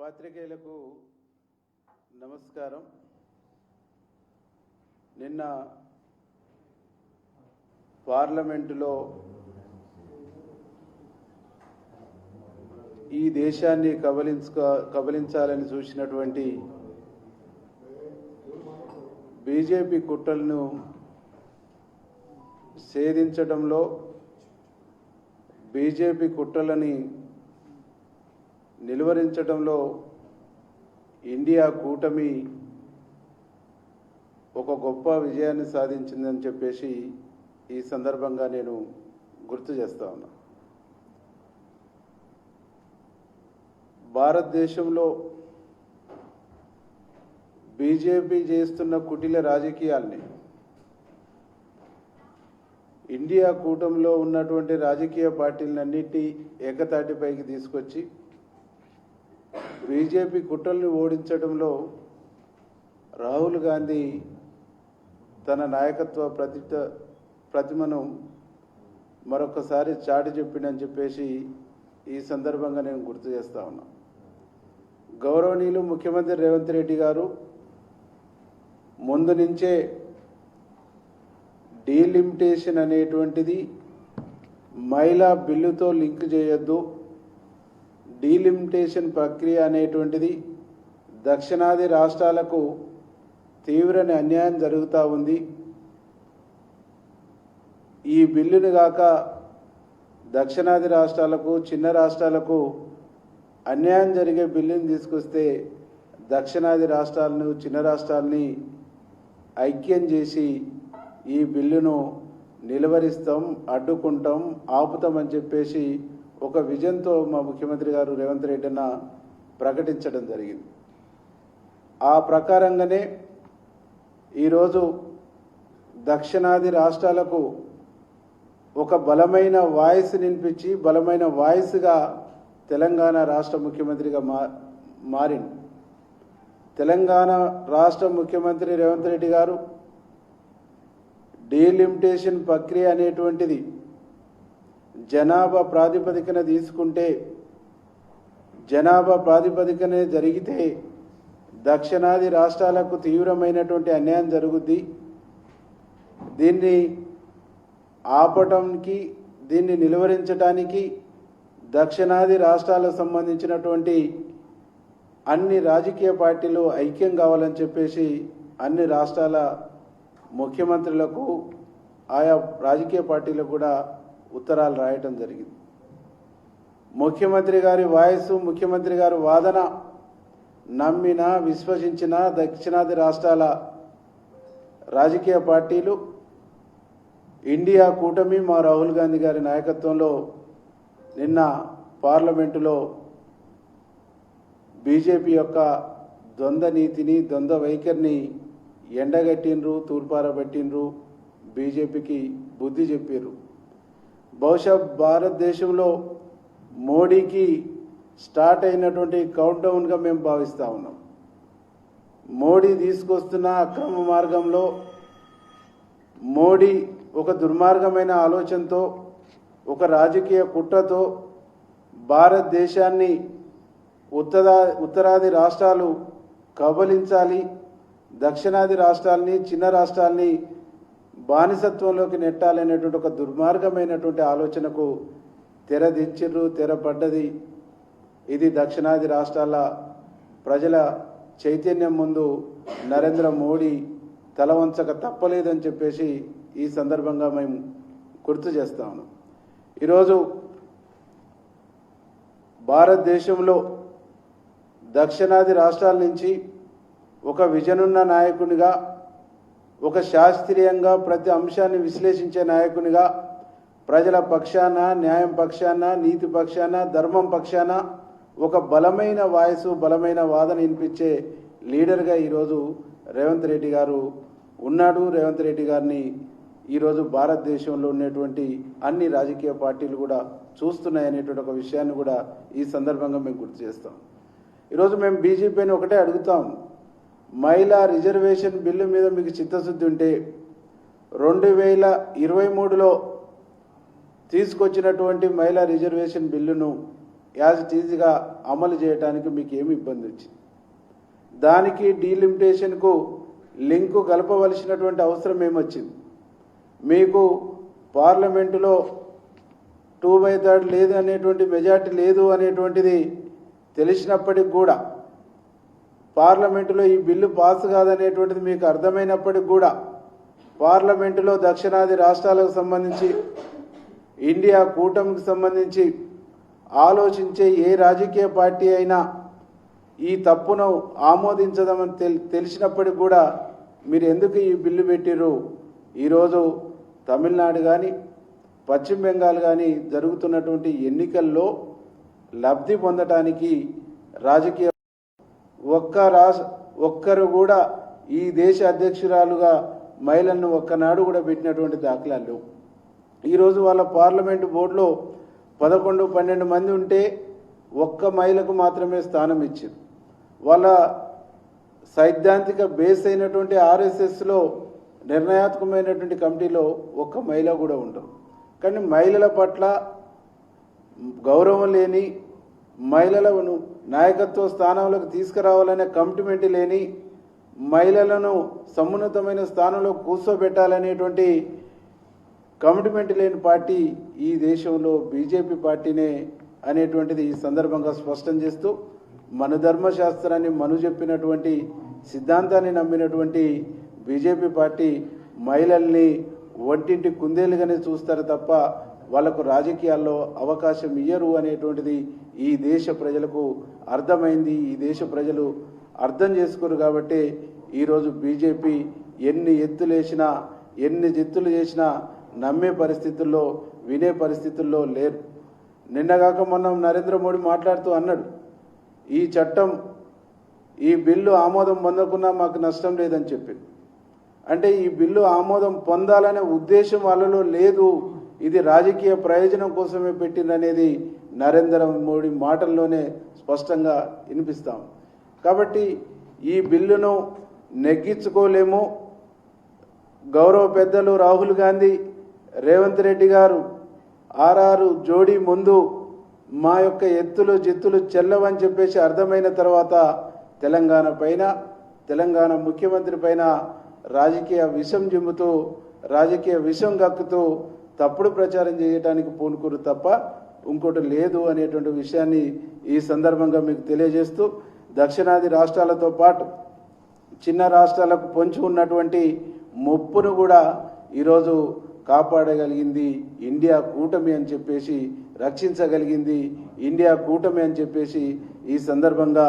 పాత్రికేయులకు నమస్కారం. నిన్న పార్లమెంటులో ఈ దేశాన్ని కబలించాలని చూసినటువంటి బీజేపీ కుట్రలను ఛేదించడంలో, బీజేపీ కుట్రలని నిలువరించడంలో ఇండియా కూటమి ఒక గొప్ప విజయాన్ని సాధించిందని చెప్పేసి ఈ సందర్భంగా నేను గుర్తు చేస్తా ఉన్నా. భారతదేశంలో బీజేపీ చేస్తున్న కుటిల రాజకీయాల్ని ఇండియా కూటమిలో ఉన్నటువంటి రాజకీయ పార్టీలన్నిటి ఏకతాటిపైకి తీసుకొచ్చి బీజేపీ కుట్రల్ని ఓడించడంలో రాహుల్ గాంధీ తన నాయకత్వ ప్రతిమను మరొకసారి చాటి చెప్పిండని చెప్పేసి ఈ సందర్భంగా నేను గుర్తు చేస్తా ఉన్నా. గౌరవనీయులు ముఖ్యమంత్రి రేవంత్ రెడ్డి గారు ముందు నుంచే డీలిమిటేషన్ అనేటువంటిది మహిళా బిల్లుతో లింక్ చేయొద్దు, డీలిమిటేషన్ ప్రక్రియ అనేటువంటిది దక్షిణాది రాష్ట్రాలకు తీవ్ర అన్యాయం జరుగుతూ ఉంది, ఈ బిల్లును గాక దక్షిణాది రాష్ట్రాలకు చిన్న రాష్ట్రాలకు అన్యాయం జరిగే బిల్లుని తీసుకొస్తే దక్షిణాది రాష్ట్రాలను చిన్న రాష్ట్రాలని ఐక్యం చేసి ఈ బిల్లును నిలువరిస్తాం, అడ్డుకుంటాం, ఆపుతామని చెప్పేసి ఒక విజన్తో మా ముఖ్యమంత్రి గారు రేవంత్ రెడ్డి అన్న ప్రకటించడం జరిగింది. ఆ ప్రకారంగానే ఈరోజు దక్షిణాది రాష్ట్రాలకు ఒక బలమైన వాయిస్ వినిపించి బలమైన వాయిస్గా తెలంగాణ రాష్ట్ర ముఖ్యమంత్రిగా మారింది. తెలంగాణ రాష్ట్ర ముఖ్యమంత్రి రేవంత్ రెడ్డి గారు డీలిమిటేషన్ ప్రక్రియ అనేటువంటిది జనాభా ప్రాతిపదికన తీసుకుంటే, జనాభా ప్రాతిపదికనే జరిగితే దక్షిణాది రాష్ట్రాలకు తీవ్రమైనటువంటి అన్యాయం జరుగుద్ది. దీన్ని ఆపటానికి, దీన్ని నిలువరించడానికి దక్షిణాది రాష్ట్రాలకు సంబంధించినటువంటి అన్ని రాజకీయ పార్టీలు ఐక్యం కావాలని చెప్పేసి అన్ని రాష్ట్రాల ముఖ్యమంత్రులకు, ఆయా రాజకీయ పార్టీలకు కూడా ఉత్తరాలు రాయటం జరిగింది. ముఖ్యమంత్రి గారి వాయిస్, ముఖ్యమంత్రి గారి వాదన నమ్మిన విశ్వసించిన దక్షిణాది రాష్ట్రాల రాజకీయ పార్టీలు ఇండియా కూటమి మా రాహుల్ గాంధీ గారి నాయకత్వంలో నిన్న పార్లమెంటులో బీజేపీ యొక్క ద్వంద్వ నీతిని, ద్వంద్వ వైఖరిని ఎండగట్టిండ్రు, తూర్పారబట్టిండ్రు, బీజేపీకి బుద్ధి చెప్పారు. బహుశా భారతదేశంలో మోడీకి స్టార్ట్ అయినటువంటి కౌంట్ డౌన్గా మేము భావిస్తూ ఉన్నాం. మోడీ తీసుకొస్తున్న అక్రమ మార్గంలో, మోడీ ఒక దుర్మార్గమైన ఆలోచనతో, ఒక రాజకీయ కుట్రతో భారతదేశాన్ని ఉత్తరాది రాష్ట్రాలు కబలించాలి, దక్షిణాది రాష్ట్రాలని, చిన్న రాష్ట్రాలని బానిసత్వంలోకి నెట్టాలనేటువంటి ఒక దుర్మార్గమైనటువంటి ఆలోచనకు తెరదించిర్రు, తెరపడ్డది. ఇది దక్షిణాది రాష్ట్రాల ప్రజల చైతన్యం ముందు నరేంద్ర మోడీ తల వంచక తప్పలేదని చెప్పేసి ఈ సందర్భంగా మేము గుర్తు చేస్తా ఉన్నాం. ఈరోజు భారతదేశంలో దక్షిణాది రాష్ట్రాల నుంచి ఒక విజనున్న నాయకునిగా, ఒక శాస్త్రీయంగా ప్రతి అంశాన్ని విశ్లేషించే నాయకునిగా, ప్రజల పక్షాన, న్యాయం పక్షాన, నీతి పక్షాన, ధర్మం పక్షాన ఒక బలమైన వాయిస్, బలమైన వాదన వినిపించే లీడర్గా ఈరోజు రేవంత్ రెడ్డి గారు ఉన్నాడు. రేవంత్ రెడ్డి గారిని ఈరోజు భారతదేశంలో ఉన్నటువంటి అన్ని రాజకీయ పార్టీలు కూడా చూస్తున్నాయనేటువంటి ఒక విషయాన్ని కూడా ఈ సందర్భంగా మేము గుర్తు చేస్తాం. ఈరోజు మేము బీజేపీని ఒకటే అడుగుతాం, మహిళా రిజర్వేషన్ బిల్లు మీద మీకు చిత్తశుద్ధి ఉంటే 2023లో తీసుకొచ్చినటువంటి మహిళా రిజర్వేషన్ బిల్లును యాజ్ ఇట్ ఈజ్గా అమలు చేయడానికి మీకు ఏమి ఇబ్బంది వచ్చింది? దానికి డీలిమిటేషన్కు లింకు కలపవలసినటువంటి అవసరం ఏమొచ్చింది? మీకు పార్లమెంటులో 2/3 లేదు అనేటువంటి మెజార్టీ లేదు అనేటువంటిది తెలిసినప్పటికి కూడా, పార్లమెంటులో ఈ బిల్లు పాస్ కాదనేటువంటిది మీకు అర్థమైనప్పటికి కూడా, పార్లమెంటులో దక్షిణాది రాష్ట్రాలకు సంబంధించి ఇండియా కూటమికి సంబంధించి ఆలోచించే ఏ రాజకీయ పార్టీ అయినా ఈ తప్పును ఆమోదించదామని తెలిసినప్పటికి కూడా మీరు ఎందుకు ఈ బిల్లు పెట్టిర్రు? ఈరోజు తమిళనాడు కానీ పశ్చిమ బెంగాల్ కానీ జరుగుతున్నటువంటి ఎన్నికల్లో లబ్ధి పొందటానికి రాజకీయ ఒక్కరు కూడా ఈ దేశ అధ్యక్షురాలుగా మహిళలను ఒక్కనాడు కూడా పెట్టినటువంటి దాఖలాలు లేవు. ఈరోజు వాళ్ళ పార్లమెంటు బోర్డులో 11-12 మంది ఉంటే ఒక్క మహిళకు మాత్రమే స్థానం ఇచ్చారు. వాళ్ళ సైద్ధాంతిక బేస్ అయినటువంటి ఆర్ఎస్ఎస్లో నిర్ణయాత్మకమైనటువంటి కమిటీలో ఒక్క మహిళ కూడా ఉండరు. కానీ మహిళల పట్ల గౌరవం లేని, మహిళలను నాయకత్వ స్థానంలోకి తీసుకురావాలనే కమిట్మెంట్ లేని, మహిళలను సమున్నతమైన స్థానంలో కూర్చోబెట్టాలనేటువంటి కమిట్మెంట్ లేని పార్టీ ఈ దేశంలో బీజేపీ పార్టీనే అనేటువంటిది ఈ సందర్భంగా స్పష్టం చేస్తూ, మన ధర్మశాస్త్రాన్ని మను చెప్పినటువంటి సిద్ధాంతాన్ని నమ్మినటువంటి బీజేపీ పార్టీ మహిళల్ని ఒంటింటి కుందేలుగానే చూస్తారు తప్ప వాళ్లకు రాజకీయాల్లో అవకాశం ఇయ్యరు అనేటువంటిది ఈ దేశ ప్రజలకు అర్థమైంది. ఈ దేశ ప్రజలు అర్థం చేసుకోరు. కాబట్టి ఈరోజు బీజేపీ ఎన్ని ఎత్తులేసినా, ఎన్ని జిత్తులు చేసినా నమ్మే పరిస్థితుల్లో, వినే పరిస్థితుల్లో లేరు. నిన్నగాక మొన్న నరేంద్ర మోడీ మాట్లాడుతూ అన్నాడు, ఈ చట్టం, ఈ బిల్లు ఆమోదం పొందకున్నా మాకు నష్టం లేదని చెప్పింది. అంటే ఈ బిల్లు ఆమోదం పొందాలనే ఉద్దేశం వాళ్ళలో లేదు, ఇది రాజకీయ ప్రయోజనం కోసమే పెట్టిందనేది నరేంద్ర మోడీ మాటల్లోనే స్పష్టంగా వినిపిస్తాం. కాబట్టి ఈ బిల్లును నెగ్గించుకోలేము. గౌరవ పెద్దలు రాహుల్ గాంధీ, రేవంత్ రెడ్డి గారు ఆర్ఆర్ జోడీ ముందు మా యొక్క ఎత్తులు జిత్తులు చెల్లవని చెప్పేసి అర్థమైన తర్వాత తెలంగాణ పైన, తెలంగాణ ముఖ్యమంత్రి పైన రాజకీయ విషం జిమ్ముతూ, రాజకీయ విషం గక్కుతూ తప్పుడు ప్రచారం చేయడానికి పూనుకోరు తప్ప ఇంకోటి లేదు అనేటువంటి విషయాన్ని ఈ సందర్భంగా మీకు తెలియజేస్తూ, దక్షిణాది రాష్ట్రాలతో పాటు చిన్న రాష్ట్రాలకు పొంచి ఉన్నటువంటి ముప్పును కూడా ఈరోజు కాపాడగలిగింది ఇండియా కూటమి అని చెప్పేసి, రక్షించగలిగింది ఇండియా కూటమి అని చెప్పేసి ఈ సందర్భంగా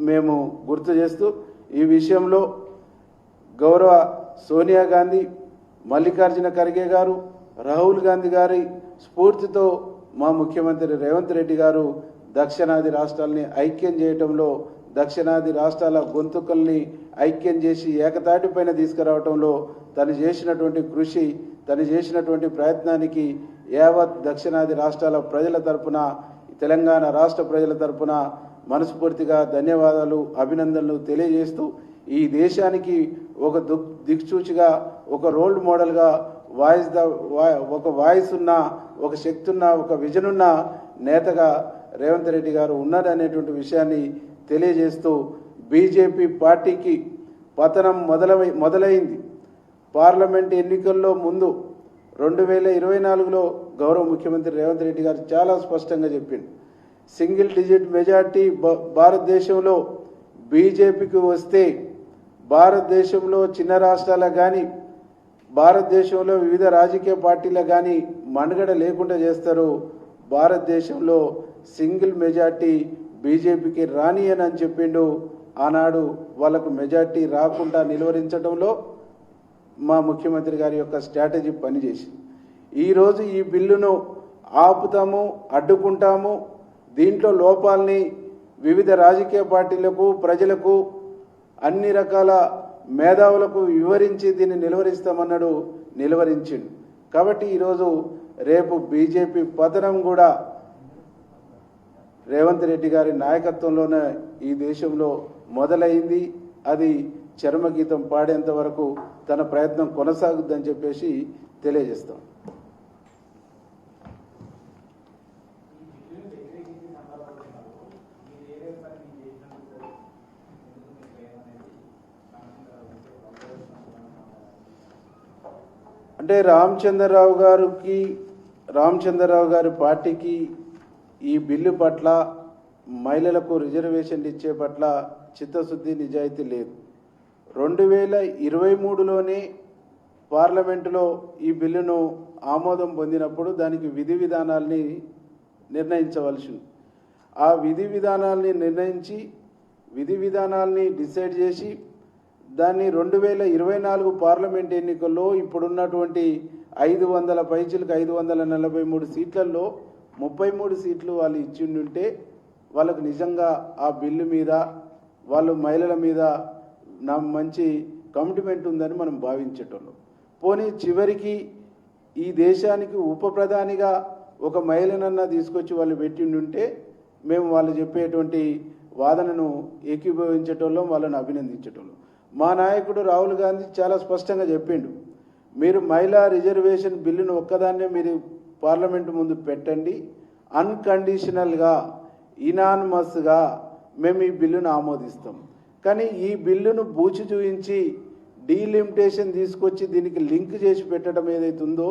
మేము గుర్తు చేస్తూ, ఈ విషయంలో గౌరవ సోనియా గాంధీ, మల్లికార్జున ఖర్గే గారు, రాహుల్ గాంధీ గారి స్ఫూర్తితో మా ముఖ్యమంత్రి రేవంత్ రెడ్డి గారు దక్షిణాది రాష్ట్రాలని ఐక్యం చేయటంలో, దక్షిణాది రాష్ట్రాల గొంతుకల్ని ఐక్యం చేసి ఏకతాటిపైన తీసుకురావటంలో తను చేసినటువంటి కృషి, తను చేసినటువంటి ప్రయత్నానికి యావత్ దక్షిణాది రాష్ట్రాల ప్రజల తరపున, తెలంగాణ రాష్ట్ర ప్రజల తరపున మనస్ఫూర్తిగా ధన్యవాదాలు, అభినందనలు తెలియజేస్తూ, ఈ దేశానికి ఒక దిక్సూచిగా, ఒక రోల్ మోడల్గా ఒక వాయిస్ ఉన్న, ఒక శక్తి ఉన్న, ఒక విజన్ ఉన్న నేతగా రేవంత్ రెడ్డి గారు ఉన్నారనేటువంటి విషయాన్ని తెలియజేస్తూ, బీజేపీ పార్టీకి పతనం మొదలైంది. పార్లమెంట్ ఎన్నికల్లో ముందు 2024లో గౌరవ ముఖ్యమంత్రి రేవంత్ రెడ్డి గారు చాలా స్పష్టంగా చెప్పింది, సింగిల్ డిజిట్ మెజార్టీ భారతదేశంలో బీజేపీకి వస్తే భారతదేశంలో చిన్న రాష్ట్రాలకు కానీ, భారతదేశంలో వివిధ రాజకీయ పార్టీలకు కానీ మనుగడ లేకుండా చేస్తారు. భారతదేశంలో సింగిల్ మెజార్టీ బీజేపీకి రాని అని చెప్పిండు. ఆనాడు వాళ్ళకు మెజార్టీ రాకుండా నిలువరించడంలో మా ముఖ్యమంత్రి గారి యొక్క స్ట్రాటజీ పనిచేసింది. ఈరోజు ఈ బిల్లును ఆపుతాము, అడ్డుకుంటాము, దీంట్లో లోపాలని వివిధ రాజకీయ పార్టీలకు, ప్రజలకు, అన్ని రకాల మేధావులకు వివరించి దీన్ని నిలువరిస్తామన్నాడు, నిలువరించిండు. కాబట్టి ఈరోజు రేపు బీజేపీ పతనం కూడా రేవంత్ రెడ్డి గారి నాయకత్వంలోనే ఈ దేశంలో మొదలైంది. అది చర్మగీతం పాడేంత వరకు తన ప్రయత్నం కొనసాగుద్దని చెప్పేసి తెలియజేస్తాం. అంటే రామచంద్రరావు గారి పార్టీకి ఈ బిల్లు పట్ల మహిళలకు రిజర్వేషన్లు ఇచ్చే పట్ల చిత్తశుద్ధి నిజాయితీ లేదు. 2023లోనే పార్లమెంటులో ఈ బిల్లును ఆమోదం పొందినప్పుడు దానికి విధి విధానాల్ని నిర్ణయించవలసింది. ఆ విధి విధానాల్ని నిర్ణయించి విధి విధానాల్ని డిసైడ్ చేసి దాన్ని 2024 పార్లమెంట్ ఎన్నికల్లో ఇప్పుడున్నటువంటి 500 పైచిలకు 543 సీట్లలో 33 సీట్లు వాళ్ళు ఇచ్చిండుంటే వాళ్ళకు నిజంగా ఆ బిల్లు మీద వాళ్ళు మహిళల మీద నా మంచి కమిట్మెంట్ ఉందని మనం భావించేటోళ్ళం. పోనీ చివరికి ఈ దేశానికి ఉప ప్రధానిగా ఒక మహిళనన్నా తీసుకొచ్చి వాళ్ళు పెట్టిండుంటే మేము వాళ్ళు చెప్పేటువంటి వాదనను ఏకీభవించేటోళ్ళం, వాళ్ళని అభినందించేటోళ్ళం. మా నాయకుడు రాహుల్ గాంధీ చాలా స్పష్టంగా చెప్పిండు, మీరు మహిళా రిజర్వేషన్ బిల్లును ఒక్కదాన్నే మీరు పార్లమెంటు ముందు పెట్టండి, అన్కండిషనల్గా ఇనానిమస్గా మేము ఈ బిల్లును ఆమోదిస్తాం. కానీ ఈ బిల్లును బూచి చూయించి డీలిమిటేషన్ తీసుకొచ్చి దీనికి లింక్ చేసి పెట్టడం ఏదైతే ఉందో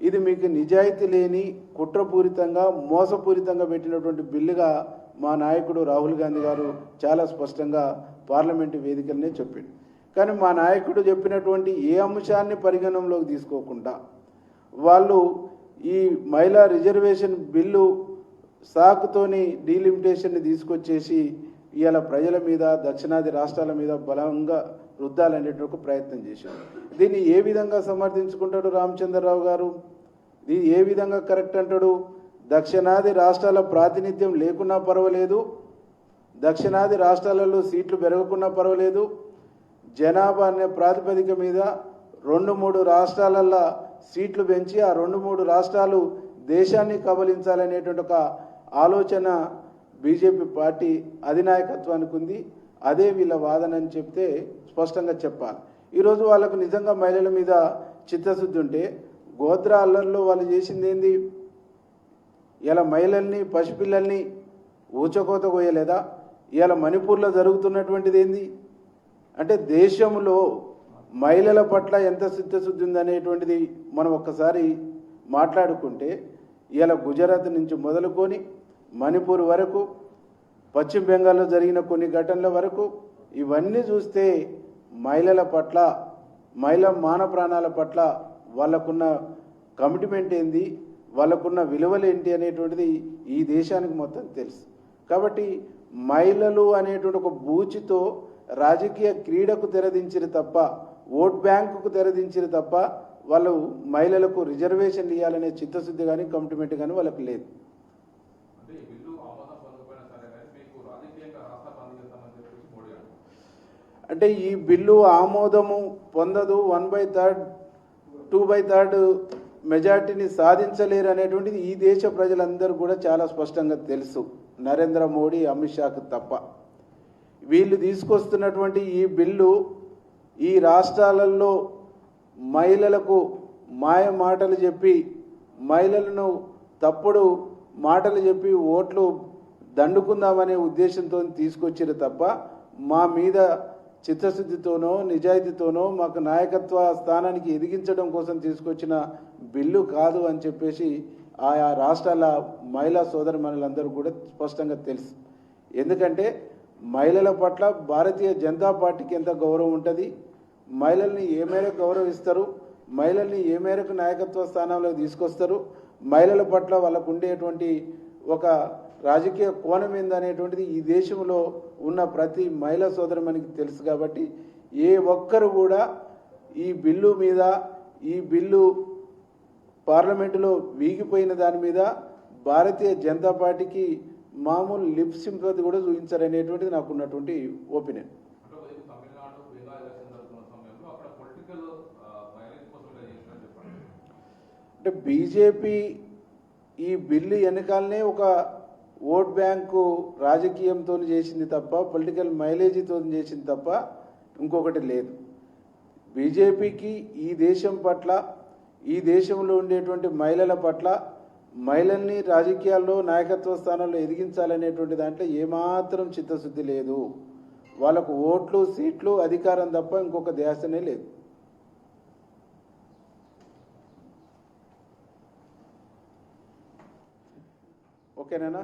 ఇది మీకు నిజాయితీ లేని కుట్రపూరితంగా మోసపూరితంగా పెట్టినటువంటి బిల్లుగా మా నాయకుడు రాహుల్ గాంధీ గారు చాలా స్పష్టంగా పార్లమెంటు వేదికలనే చెప్పిండు. కానీ మా నాయకుడు చెప్పినటువంటి ఏ అంశాన్ని పరిగణనలోకి తీసుకోకుండా వాళ్ళు ఈ మహిళా రిజర్వేషన్ బిల్లు సాకుతోని డీలిమిటేషన్ని తీసుకొచ్చేసి ఇవాళ ప్రజల మీద దక్షిణాది రాష్ట్రాల మీద బలంగా రుద్దాలనేటువంటి ప్రయత్నం చేశారు. దీన్ని ఏ విధంగా సమర్థించుకుంటాడు రామచంద్రరావు గారు? ఇది ఏ విధంగా కరెక్ట్ అంటాడు? దక్షిణాది రాష్ట్రాల ప్రాతినిధ్యం లేకున్నా పర్వాలేదు, దక్షిణాది రాష్ట్రాలలో సీట్లు పెరగకున్నా పర్వాలేదు, జనాభా అనే ప్రాతిపదిక మీద 2-3 రాష్ట్రాలల్లో సీట్లు పెంచి ఆ 2-3 రాష్ట్రాలు దేశాన్ని కబలించాలనేటువంటి ఒక ఆలోచన బీజేపీ పార్టీ అధినాయకత్వానికి ఉంది. అదే వీళ్ళ వాదన అని చెప్తే స్పష్టంగా చెప్పాలి. ఈరోజు వాళ్ళకు నిజంగా మహిళల మీద చిత్తశుద్ధి ఉంటే గోత్ర అల్లర్లో వాళ్ళు చేసింది ఏంది? ఇలా మహిళల్ని పసిపిల్లల్ని ఊచకోత కోయలేదా? ఇవాళ మణిపూర్లో జరుగుతున్నటువంటిది ఏంది అంటే దేశంలో మహిళల పట్ల ఎంత చిత్తశుద్ధి ఉందనేటువంటిది మనం ఒక్కసారి మాట్లాడుకుంటే ఇవాళ గుజరాత్ నుంచి మొదలుకొని మణిపూర్ వరకు, పశ్చిమ బెంగాల్లో జరిగిన కొన్ని ఘటనల వరకు ఇవన్నీ చూస్తే మహిళల పట్ల, మహిళ మాన ప్రాణాల పట్ల వాళ్ళకున్న కమిట్మెంట్ ఏంది, వాళ్ళకున్న విలువలు ఏంటి అనేటువంటిది ఈ దేశానికి మొత్తం తెలుసు. కాబట్టి మహిళలు అనేటువంటి ఒక బూచితో రాజకీయ క్రీడకు తెరదించిరు తప్ప, ఓట్ బ్యాంకుకు తెరదించిరు తప్ప వాళ్ళు మహిళలకు రిజర్వేషన్ ఇవ్వాలనే చిత్తశుద్ధి కానీ కమిట్మెంట్ కానీ వాళ్ళకు లేదు. అంటే ఈ బిల్లు ఆమోదము పొందదు, 1/3 2/3 మెజార్టీని సాధించలేరు అనేటువంటిది ఈ దేశ ప్రజలందరూ కూడా చాలా స్పష్టంగా తెలుసు, నరేంద్ర మోడీ అమిత్ షాకు తప్ప. వీళ్ళు తీసుకొస్తున్నటువంటి ఈ బిల్లు ఈ రాష్ట్రాలలో మహిళలకు మాయ మాటలు చెప్పి, మహిళలను తప్పుడు మాటలు చెప్పి ఓట్లు దండుకుందామనే ఉద్దేశంతో తీసుకొచ్చారు తప్ప మా మీద చిత్తశుద్ధితోనో నిజాయితీతోనో మాకు నాయకత్వ స్థానానికి ఎదిగించడం కోసం తీసుకొచ్చిన బిల్లు కాదు అని చెప్పేసి ఆయా రాష్ట్రాల మహిళా సోదరిమణులందరూ కూడా స్పష్టంగా తెలుసు. ఎందుకంటే మహిళల పట్ల భారతీయ జనతా పార్టీకి ఎంత గౌరవం ఉంటుంది, మహిళల్ని ఏ మేరకు గౌరవిస్తారు, మహిళల్ని ఏ మేరకు నాయకత్వ స్థానంలో తీసుకొస్తారు, మహిళల పట్ల వాళ్ళకు ఉండేటువంటి ఒక రాజకీయ కోణం ఏందనేటువంటిది ఈ దేశంలో ఉన్న ప్రతి మహిళా సోదరమనికి తెలుసు. కాబట్టి ఏ ఒక్కరు కూడా ఈ బిల్లు మీద, ఈ బిల్లు పార్లమెంటులో వీగిపోయిన దాని మీద భారతీయ జనతా పార్టీకి మామూలు లిప్ సింపతి కూడా చూపించారనేటువంటిది నాకు ఉన్నటువంటి ఒపీనియన్. అంటే బీజేపీ ఈ బిల్లు వెనకాలనే ఒక ఓట్ బ్యాంకు రాజకీయంతో చేసింది తప్ప, పొలిటికల్ మైలేజీతో చేసింది తప్ప ఇంకొకటి లేదు. బీజేపీకి ఈ దేశం పట్ల, ఈ దేశంలో ఉండేటువంటి మహిళల పట్ల, మహిళల్ని రాజకీయాల్లో నాయకత్వ స్థానంలో ఎదిగించాలనేటువంటి దాంట్లో ఏమాత్రం చిత్తశుద్ధి లేదు. వాళ్ళకు ఓట్లు, సీట్లు, అధికారం తప్ప ఇంకొక ధ్యాసనే లేదు. ఓకేనా?